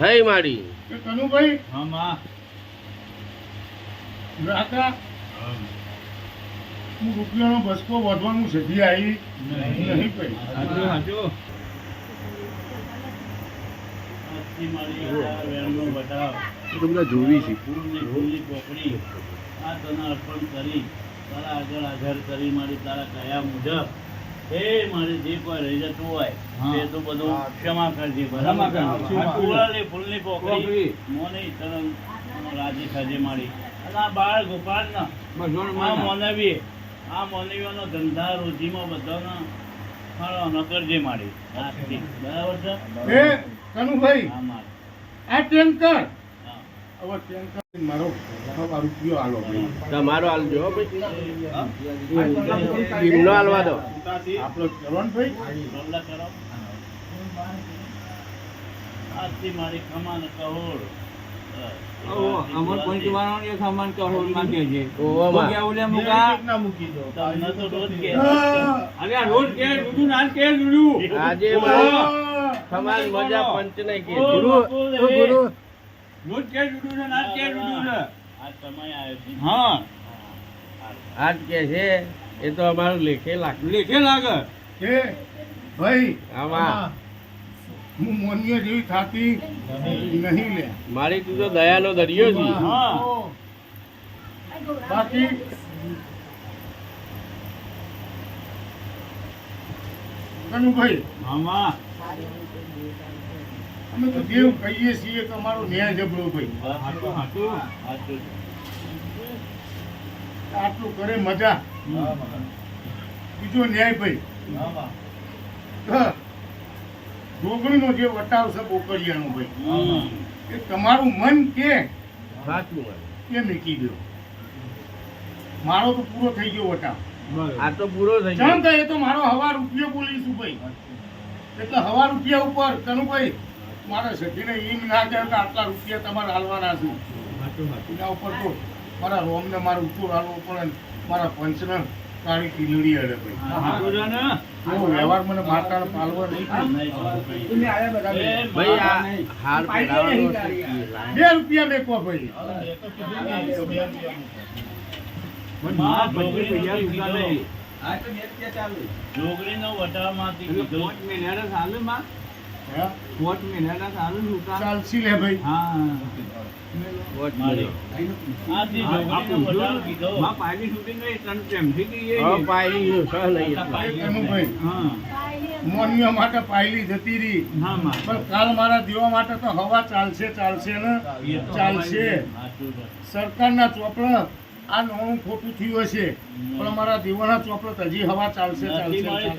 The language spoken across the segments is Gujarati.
હઈ માડી કનુભાઈ હું રૂપિયાનો બસકો વધવાનું છે આવી નહીં પડી જોવી છે આ તને અર્પણ કરી તારા આગળ હાજર કરી મારી તારા કયા મુજબ એ મારે જે કોઈ રહી જતું હોય એ તો બધું ક્ષમા કરજે ફૂલની પોખરી મોને તરમ રાજી થજે મારી અને આ બાળ ગોપાલ ના આ મોનવીઓનો ધંધા રોજીમાં બધાનો ફાળો ન કરજે મારી બરાબર છે કનુભાઈ હા મારે આ ટેન્કર હવે ટેન્કર મારો રૂપિયો આલો તમારો હાલજો ભાઈ નો હાલવા દો આપણો ચરણભાઈ કરો આજથી મારી ખમાન કહોડ અમર પંચવાનો એક સામાન કરોડ માંગે છે ઓવામાં ઓલે મુકા મૂકી દો તમને તો રોજ કે અરે આ રોજ કે દુડુ નાલ કે દુડુ આજે મારી ખમાન મજા પંચ ને કે ગુરુ રોજ કે દુડુ ને નાલ કે દુડુ ને આ સમય આવ્યો છે હા આજ કે છે એ તો અમારું લેખે લાગે લેખે લાગે એ ભાઈ આમાં હું મોનિયા જેવી થાતી નહીં લે મારી તું તો દયાનો દરિયો છે હા બાકી કનુભાઈ મામા અમે તો દેવ કહીએ છીએ કે અમારો ન્યાય જબરો ભાઈ હાટુ હાટુ આટલું કરે મજા બીજો ન્યાય ભાઈ ડોગરીનો જે વટાવ છે બોકરિયાનો ભાઈ એ તમારું મન કે સાચું એ મૂકી દો મારો તો પૂરો થઈ ગયો વટાવ આ તો પૂરો થઈ જાણ ગયો કે એ તો મારો હવા રૂપિયો બોલીશું ભાઈ એટલે હવા રૂપિયા ઉપર કનુભાઈ મારા સખીને એમ ના કહે કે આટલા રૂપિયા તમારે હાલવાના છે એના ઉપર તો મારા રોમને મારે ઉપર હાલવો પડે ને મારા પંચને કાળી ટીલડી અડે ભાઈ એવો વ્યવહાર મને માતાને પાલવા નહીં ભાઈ આ હાર પહેરાવાનો છે. 2 રૂપિયા મેકવા ભાઈ જોગણીનો વટાવમાંથી કીધું હે? ચાલશી લે ભાઈ મારી આથી જોગણીનો વટાવ કીધો હવે પાયલી ગયું, સહ નહીં એટલે. કનુભાઈ મોનિયા માટે પાયલી જતી રહી પણ કાલ મારા દેવા માટે તો હવા ચાલશે ચાલશે ને ચાલશે સાચું છે. સરકારના ચોપડા આ નવું ખોટું થયું હશે પણ અમારા દેવાના ચોપડા હજી હવા ચાલશે નથી મારી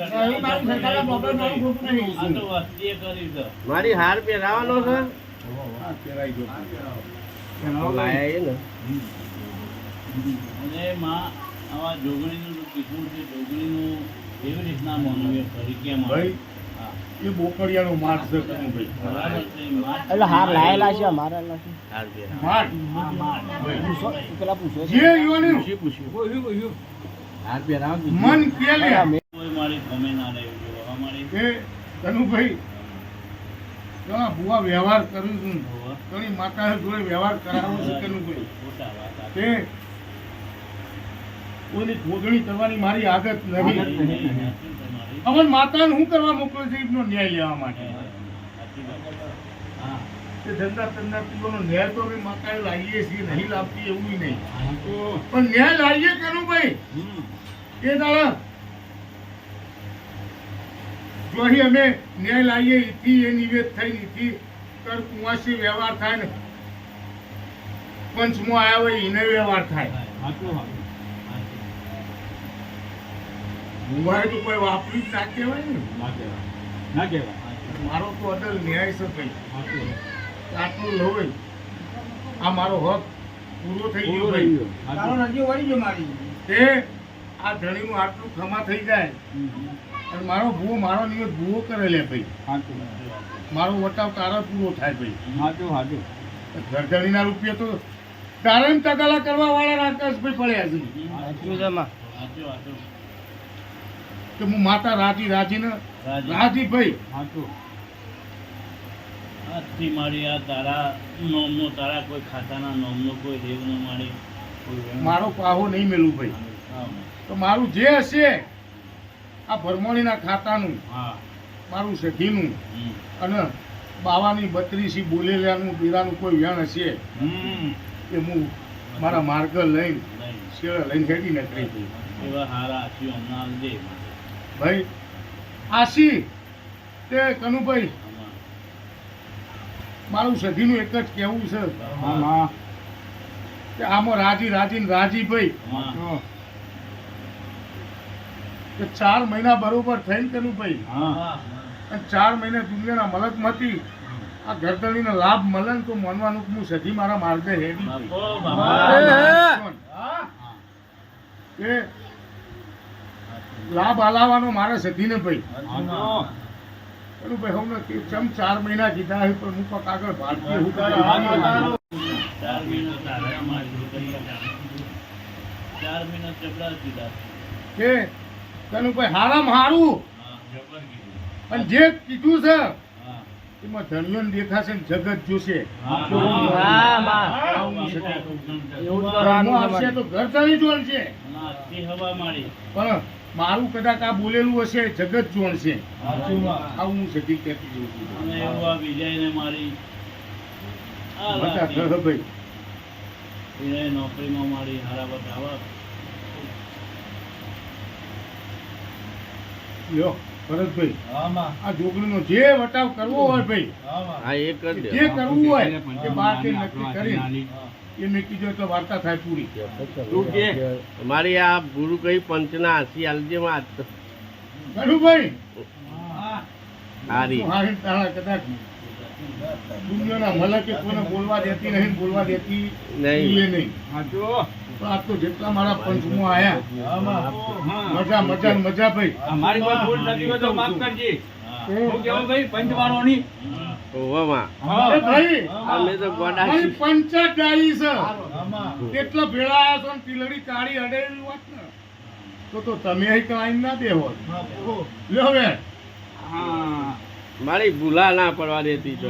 સરકારના ચોપડા નહીં. આ તો વસ્તીએ કરી છે. મારી હાર પહેરાવાનો છે હા, પહેરાઈ ગયો. લાયા એ ને અને માં આવા જોગણીનું કીધું છે જોગણીનું એવી રીતના માનવીય કરી કેમ આવે? ભાઈ હા. એ બોકડિયાનો માર્ગ છે કનુભાઈ બરાબર છે. માં એટલે હાર લાયેલા છે અમારા હાર પહેરાવાનો. માર્ગ પેલા પૂછો જે યોની પૂછ્યું હાર પહેરાવો મન કે લે કોઈ મારી ગમે ના રહેવી જોઈએ. અમારી એ કનુભાઈ ઘણા ભૂવા વ્યવહાર કરું છું હોવા. ઘણી માતા જોડે વ્યવહાર કરાવું છું કનુભાઈ ખોટા વાત આ. તે કોઈની ખોદણી કરવાની મારી આદત નહીં તમારી અમન માતાને શું કરવા મોકલે છે એમનો ન્યાય લેવા માટે સાચી વાત. હા. તે ધંધા ધંધા પીવાનો ન્યાય તો અમે માતાએ લાવીએ છીએ નહીં લાવતી એવું નહીં પણ ન્યાય લાવીએ કનુભાઈ એ દાડા જો અહીં અમે ન્યાય લાવીએ એથી એ નિવેદ થઈ એથી કર કુંવાસી વ્યવહાર થાય ને પંચમો આવ્યા હોય એને વ્યવહાર થાય મુંબઈ તો કોઈ વાપરી જ ના કહેવાય ને મારો તો અદલ ન્યાય છે ભાઈ આટલું લવે આ મારો હક પૂરો થઈ ગયો ભાઈ તે આ ધણીનું આટલું ખમા થઈ જાય અને મારો ભૂવો મારો નિવેદ ભૂવો કરે લે ભાઈ મારો વટાવ તારા પૂરો થાય ભાઈ ઘરધણીના રૂપિયા તો તારા તગાલા કરવા વાળા રાકેશભાઈ પડ્યા છે સાચું, સાચું. કે હું માતા રાજીને રાજી. રાજીભાઈ સાચું. આજથી મારી આ તારા નોમનો તારા કોઈ ખાતાના નોમનો કોઈ દેવનો મારી કોઈ વેણ. મારો પાહો નહીં મેલું ભાઈ. હા. તો મારું જે હશે આ ભરમણીના ખાતાનું, હા. મારું સખીનું હમ. અને બાવાની બત્રીસી બોલેલાનું બીરાનું કોઈ વેણ હશે એ હું મારા માર્ગ લઈને લઈને. શેળે લઈને હેડી નીકળી એવા હારા આશીઓ હમણાં દે ભાઈ. આશી તે કનુભાઈ આમાં. મારું સખીનું એક જ કહેવું છે હા. કે આમાં રાજી ભાઈ હા. કે 4 મહિના બરોબર થઈને કનુભાઈ હા. અને 4 મહિના દુનિયાના મલકમાંથી આ ગરદણીનો લાભ મળે ને તો માનવાનું કે હું સખી મારા માર્ગે હેડી છું. બાપો, મારા બાપા. માર્ગે કે લાભ આલાવાનો મારા સખીને ભાઈ. એનું ભાઈ હું નથી ચમ 4 મહિના કીધા છે પણ હું કોક આગળ ભારતીય હું કરું. 4 મહિના તારા મારી કરી. 4 મહિના ચપડા દીધા. કે તનું ભાઈ હારામ હારું હા. જબર કીધું. અને જે કીધું છે હા. એમાં ધણિયો દેખાશે ને જગત જોશે. હા. આવું છે. ધર્મો આવશે તો ઘર ચડી જોડશે અને આજથી હવા મારી. પણ મારું કદાચ આ બોલેલું હશે જગત જોડશે. આવું હું સતી કહેતી જોઉં છું. અને એવું આ વિજયને મારી આ મજા લાગી. થશે ભાઈ. વિજય નોકરીમાં મારી હારા બતાવા. લ્યો ભરતભાઈ આ જોગણીનો જે વટાવ કરવો હોય ભાઈ, હા એક જ દે. જે કરવું હોય એ બાર કે નક્કી કરી એ મેં કીધું એટલે વાર્તા થાય પૂરી. તું કે મારી આ ગુરુ કઈ પંચના હાસી આલજે માં કનુભાઈ હારી. તું હારીને તારા કદાચ દુનિયાના મલકે કોઈને બોલવા દેતી નહીં, બોલવા દેતી નહીં. એ નહીં. સાચું. પણ આ તો જેટલા મારા પંચમાં આયા હા. મજા ને મજા ભાઈ. અમારી કોઈ ભૂલ નથી હોય તો માફ કરજે. હું કેવું ભાઈ પંચવાળોની. ઓવામાં અરે ભાઈ અમે તો ગોડા મારી પંચાયત ડાળી છે એટલા ભેળા આયા છો ને ટીલડી કાળી અડેલી વાત ને તો તમે અહીં કલાઈ ના દેવો. લ્યો હવે હા. મારી ભૂલા ના પડવા દેતી તો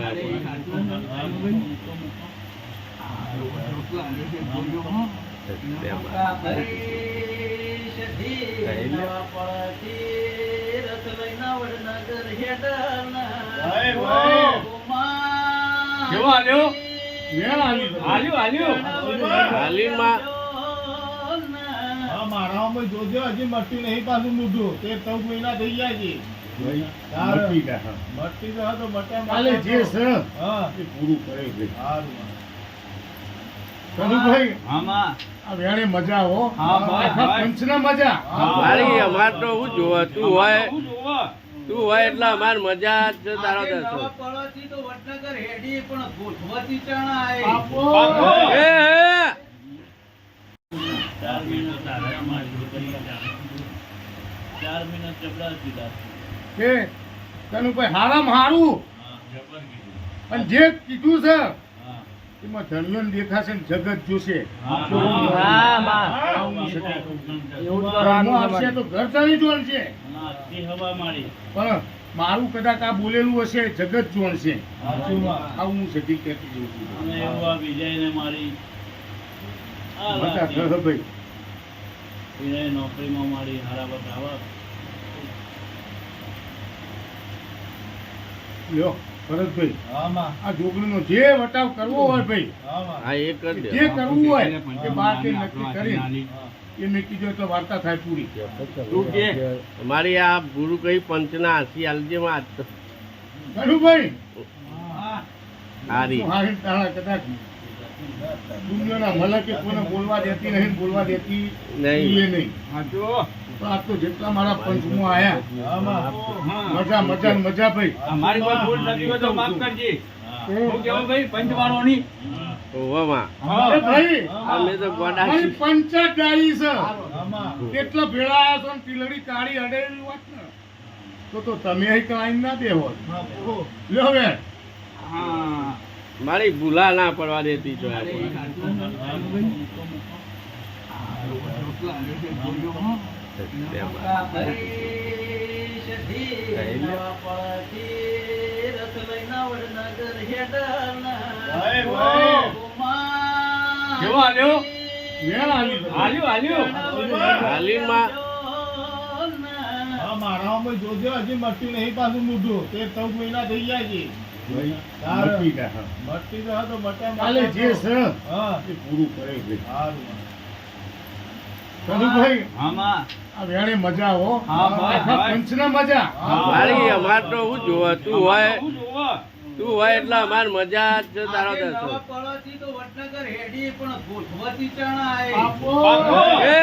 કેવો હાલ્યો? વેણ આવી ગઈ. હાલ્યું. હાલીમાં મારામાં જોજો હજી મટ્ટી નહીં પાછું મૂઢું તે 14 મહિના થઈ ગયા છે ભાઈ, મટી ગયા. મટ્ટી તો હા તો બટા કાલે જે છે હા એ પૂરું કરે ભાઈ. સારું. કનુભાઈ આમાં આ વેણે મજા હો. હા, ભાઈ, આખા ભાઈ. પંચને મજા. મારી અમાર તો હું જોવા તું હોય હું જોવા. તું હોય એટલે અમાર મજા જ છે તારો દર્શન. બાપો. એ હે 4 મહિના તારા મારી કરી. 4 મહિના ચપડા દીધા. કે કનુભાઈ હારામ હારું હા. જબર કીધું. અને જે કીધું છે હા. એમાં ધણિયો દેખાશે ને જગત જોશે. હા. આવું છે. એવું જ ધર્મો કરવાનું આવશે તો ઘર ચડી જોડશે. અને આજથી હવા મારી. પણ મારું કદાચ આ બોલેલું હશે જગત જોડશે. આવું હું સતી કહેતી જોઉં છું. અને એવું આ વિજયને મારી આ મજા લાગી. થશે ભાઈ. વિજય નોકરીમાં મારી હારા બતાવા. લ્યો ભરતભાઈ આમાં આ જોગણીનો જે વટાવ કરવો હોય ભાઈ, આમાં હા એક જ દે. જે કરવું હોય એ બાર કે નક્કી કરી એ મેં કીધું એટલે વાર્તા થાય પૂરી. તું કે મારી આ ગુરુ કઈ પંચના હાસી આલજે માં કનુભાઈ હારી. તું હારીને તારા કદાચ દુનિયાના મલકે કોઈને બોલવા દેતી નહીં, બોલવા દેતી નહીં. એ નહીં. સાચું. પણ આ તો જેટલા મારા પંચમાં આયા હા. મજા ને મજા ભાઈ. અમારી કોઈ ભૂલ નથી હોય તો માફ કરજે. હું કેવું ભાઈ પંચવાળોની. ઓવામાં અરે ભાઈ અમે તો ગોડા મારી પંચાયત ડાળી છે આમાં એટલા ભેળા આયા છો ને ટીલડી કાળી અડેલી વાત ને તો તમે અહીં કલાઈ ના દેવો. લ્યો હવે હા. મારી ભૂલા ના પડવા દેતી તો હા. કેવો હાલ્યો? વેણ આવી ગઈ. હાલીમાં હા, મારામાં જોજો હજી મટ્યું નહીં પાછું મૂઢું. 13-14 મહિના થઈ ગયા છે. તારે મટી ગયા, હા. મટ્ટી તો હા તો મટ્યા કાલે જે છે હા એ પૂરું કરે ભાઈ. સારું. કનુભાઈ, આમાં આ વેણે મજા હો. હા, ભાઈ, આખા ભાઈ. પંચને મજા. મારી અમાર તો હું જોવા તું હોય હું જોવા. તું હોય એટલે અમાર મજા જ છે તારો દર્શન બાપો. એ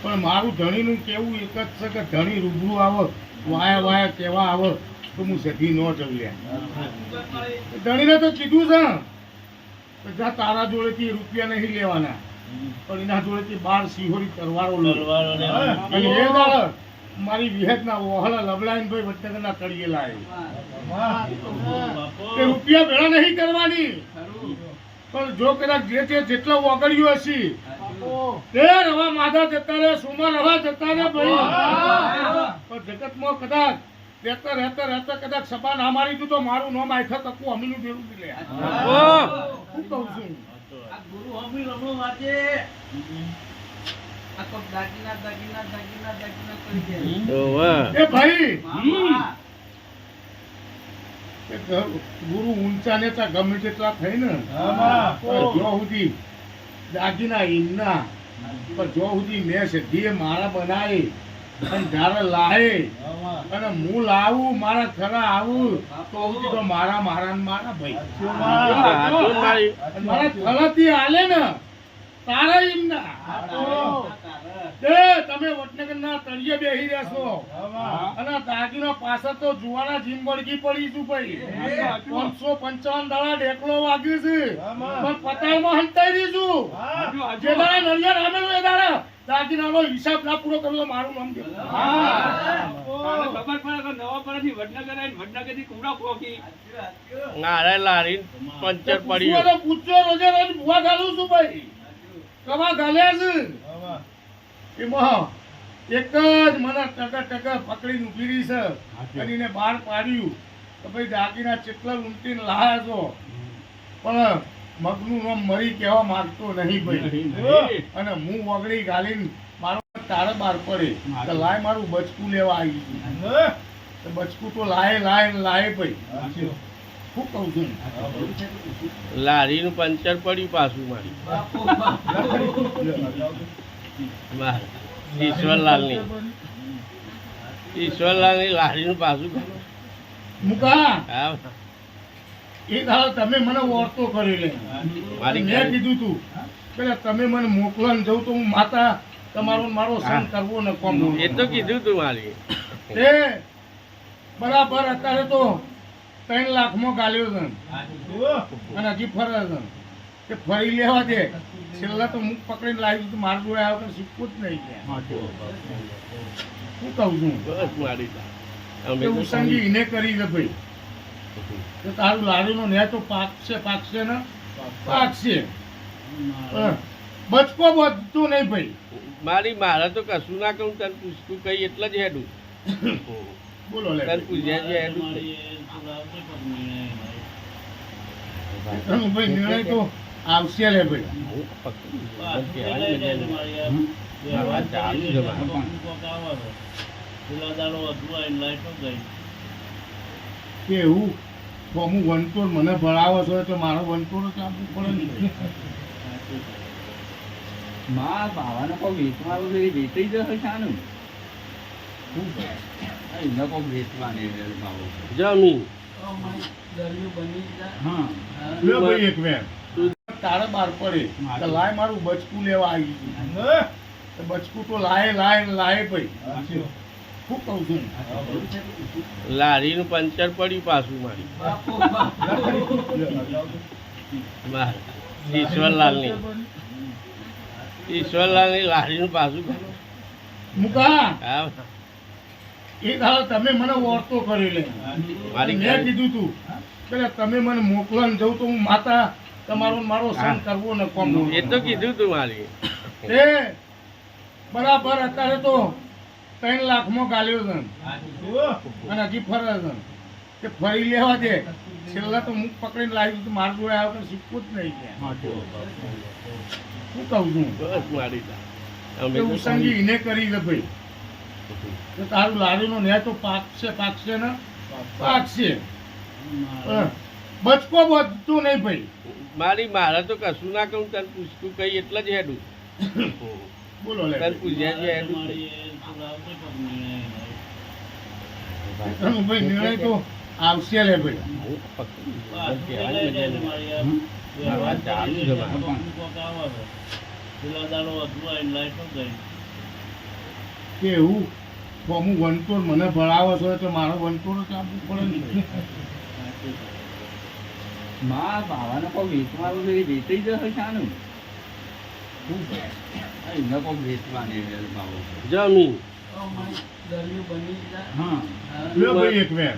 પણ મારું ધણીનું કેવું એક જ છે કે ધણી રૂબરૂ આવો વાયા વાયા કેવા આવો તો હું સધી ન જઉં લ્યા. ધણીને તો કીધું છે કે જા તારા જોડેથી રૂપિયા નહીં લેવાના પણ એના જોડેથી 12 સિહોરી તરવારો લો. અને એ દાડે મારી વિહેતના ઓહલા લબલાઈન ભાઈ વચ્ચેના તળિયે લાય કે રૂપિયા ભેળા નહીં કરવાની પણ જો કદાચ જે જેટલા ઓગળ્યું હશે તે રવા માધા જતા રહે, સુમા રવા જતા રહે ભાઈ. પણ જગતમાં કદાચ રહેતા કદાચ સભા ના મારી દીધું તો મારું નામ આખા તકું અમીનું ભેરું બી લે. હું કહું છું એ ભાઈ એ ગુરુ ઊંચા નેતા ગમે તેટલા થઈ ને પણ જો સુધી દાગીના ઈમના પણ જો સુધી મેં સિદ્ધિએ મારા બનાવી અને જ્યારે લાહે અને હું લાવું મારા ખરા આવું તો સુધી તો મારા ભાઈ મારી અને મારા ખરાથી હાલે ને તારા ઈમના એ તમે વડનગરના તળિયે બેહી રહેશો અને દાગીના પાછળ તો જુવાના જીમ વળગી પડી છું ભાઈ. 555 દાડા ઢેકલો વાગ્યું છે પણ પતાળમાં હંતાઈ રહી છું. જે દાડા નળિયા રામેલો એ દાડા દાગીનાનો હિસાબ ના પૂરો કર્યો તો મારું નામ દે. તને ખબર પડે કે નવાપરાથી વડનગર આવીને વડનગરથી કુમડા પોકી. નારે લારી પંચર પડી પૂછો તો પૂછો, રોજે રોજ ભૂવા ઘાલું છું ભાઈ. કવા ઘાલ્યા છે એમાં એક જ મને ટકા પકડીને ઉભી રહી છે અને એને બહાર પાડ્યું તો ભાઈ દાગીના ચેટલા લૂંટીને લાયા છો પણ મગનું નામ મરી કહેવા માંગતો નહીં ભાઈ. અને હું વગડી ગાલીને મારો તારે બહાર પડે તો લાય મારું બચકું લેવા આવી ગયું. તો બચકું તો લાય ભાઈ. શું કહું છું લારીનું પંચર પડ્યું પાછું મારી ઈશ્વરલાલની લારીનું પાછું મુકા હા એ દાડો તમે મને ઓળતો કરી લે. મારી મેં કીધું તું કે તમે મને મોકલો ને જવું તો હું માતા તમારો મારો સંગ કરવો ને કોમ એ તો કીધું તું મારી તે બરાબર અત્યારે તો 3 લાખમાં ગાલ્યો છે અને હજી ફરે છે તે ફરી લેવા દે. છેલ્લા તો મુખ પકડીને લાવી તું મારા જોડે આવ્યો તો શીખવું જ નહીં કે શું કહું છું બસ મારી અમે કે તો ઉસંગી એને કરી છે ભાઈ કે તારું લાડુનો ને તો પાકશે ને પાકશે. બચકો બધું નહીં ભાઈ. મારે તો કશું ના કહું તને પૂછતું કઈ એટલે જ હેડું બોલો લે તને પૂછ્યા છે હેડું ભાઈ નિર્ણય તો આવશે લે ભાઈ. કે એવું તો હું વંટોર મને ભણાવો છો તો મારો વંટોર જ આપવું પડે ને. માં ભાવાને કોઈ વેચવાનું છે, એ વેચાઈ જશે શાનું? એને કોઈ વેચવાની છે ભાવો. જમીન હા લે ભાઈ એક વેર તારે બહાર પડે તો લાય મારું બચકું લેવા આવી ગયું. તો બચકું તો લાય ભાઈ. શું કહું છું લારીનું પંચર પડ્યું પાછું મારી ઈશ્વરલાલની લારીનું પાછું મુકા હા એ દાડો તમે મને ઓળતો કરી લે. મેં કીધું તું કે તમે મને મોકલો ને જવું તો હું માતા તમારો મારો સંગ કરવો ને કોમ. એ તો કીધું તું મારી એ બરાબર અત્યારે તો 3 લાખમાં ગાલ્યો છે અને હજી ફરે છે કે ફરી લેવા દે. છેલ્લા તો મુખ પકડીને લાવ્યું તો મારા જોડે આવ્યો તો શીખવું જ નહીં કે શું કહું છું બસ મારી કે ઉસંગી એને કરી છે ભાઈ તો તારું લારીનો ને તો પાકશે ને પાકશે. બચકો બધું નહીં ભાઈ. મારે તો કશું ના કહું તને પૂછતું કઈ એટલે જ હેડું બોલો લે તને પૂછ્યા છે હેડું ભાઈ નિર્ણય તો આવશે લે ભાઈ. કે એવું હું વનતોડ મને ભણાવો છો તો મારો વનતોડ જ આપવું પડે ને. માં બાવાને કોઈ વેચવાનું છે એ વેચાઈ જશે શાનું શું કરે એમને કોઈ વેચવાની બાવો જમીન હા લ્યો ભાઈ એક વેર.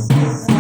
Thank you.